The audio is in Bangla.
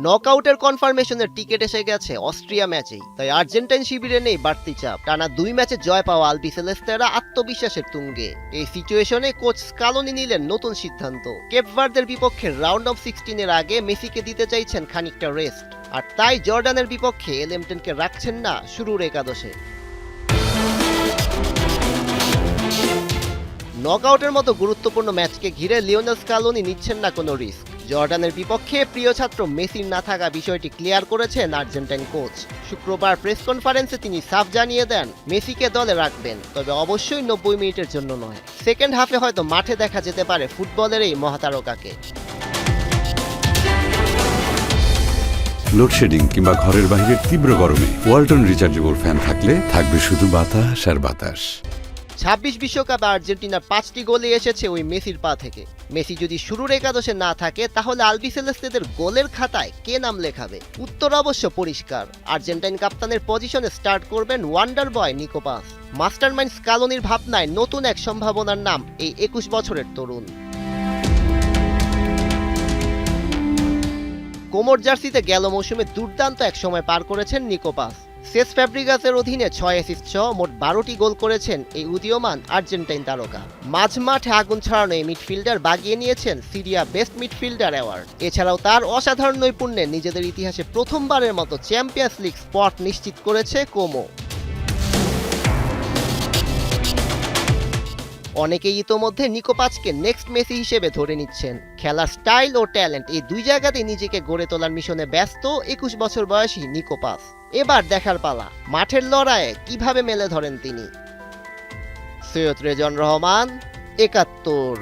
নকআউটের কনফার্মেশনের টিকিট এসে গেছে অস্ট্রিয়া ম্যাচেই, তাই আর্জেন্টাইন শিবিরে নেই বাড়তি চাপ। টানা 2 ম্যাচে জয় পাওয়া আলবিসেলেস্তেরা আত্মবিশ্বাসের তুঙ্গে। এই সিচুয়েশনে কোচ স্কালোনি নিলেন নতুন সিদ্ধান্ত। কেপ ভার্দের বিপক্ষে রাউন্ড অফ 16-এর আগে মেসিকে দিতে চাইছেন খানিকটা রেস্ট, আর তাই জর্ডানের বিপক্ষে এলএমটেনকে রাখছেন না শুরুর একাদশে। নকআউটের মতো গুরুত্বপূর্ণ ম্যাচকে ঘিরে লিওনেল স্কালোনি নিচ্ছেন না কোনো রিস্ক। জর্ডানের বিপক্ষে প্রিয় ছাত্র মেসির না থাকা বিষয়টি ক্লিয়ার করেছেন আর্জেন্টাইন কোচ। শুক্রবার প্রেস কনফারেন্সে তিনি সাফ জানিয়ে দেন মেসিকে দলে রাখবেন, তবে অবশ্যই 90 মিনিটের জন্য নয়। সেকেন্ড হাফে হয়তো মাঠে দেখা যেতে পারে ফুটবলের এই মহাতারকাকে। লোডশেডিং কিংবা ঘরের বাইরের তীব্র গরমে ওয়ালটন রিচার্জেবল ফ্যান থাকলে থাকবে শুধু বাতাস আর বাতাস। 26 বিশ্বকাপে আর্জেন্টিনার 5টি গোলই এসেছে ওই মেসির পা থেকে। মেসি যদি শুরুর একাদশে না থাকে তাহলে আলবিসেলেস্তেদের গোলের খাতায় কে নাম লেখাবে? উত্তর অবশ্য পরিষ্কার। আর্জেন্টাইন কাপ্তানের পজিশনে স্টার্ট করবেন wonder boy Nico Paz. Mastermind স্কালোনির ভাবনায় নতুন এক সম্ভাবনার নাম এই 21 বছরের তরুণ। কোমর জার্সিতে গেল মৌসুমে দুর্দান্ত এক সময় পার করেছেন নিকো পাস। সেস ফ্যাব্রিগাসের অধীনে 6 অ্যাসিস্ট সহ মোট 12টি গোল করেছেন এই উদীয়মান আর্জেন্টাইন তারকা। মাঝমাঠে আগুন ছড়ানো এই মিডফিল্ডার বাগিয়ে নিয়েছেন সিরিয়া বেস্ট মিডফিল্ডার অ্যাওয়ার্ড। এছাড়াও তার অসাধারণ নৈপুণ্যে নিজেদের ইতিহাসে প্রথমবারের মতো চ্যাম্পিয়ন্স লিগ স্পট নিশ্চিত করেছে কোমো। অনেকেই ইতোমধ্যে নিকো পাসকে নেক্সট মেসি হিসেবে ধরে নিচ্ছেন। খেলার স্টাইল ও ট্যালেন্ট এই দুই জায়গাতেই নিজেকে গড়ে তোলার মিশনে ব্যস্ত 21 বছর বয়সী নিকো পাস। এবার দেখার পালা মাঠের লড়াইয়ে কিভাবে মেলে ধরেন তিনি। সৈয়দ রেজন রহমান, ৭১।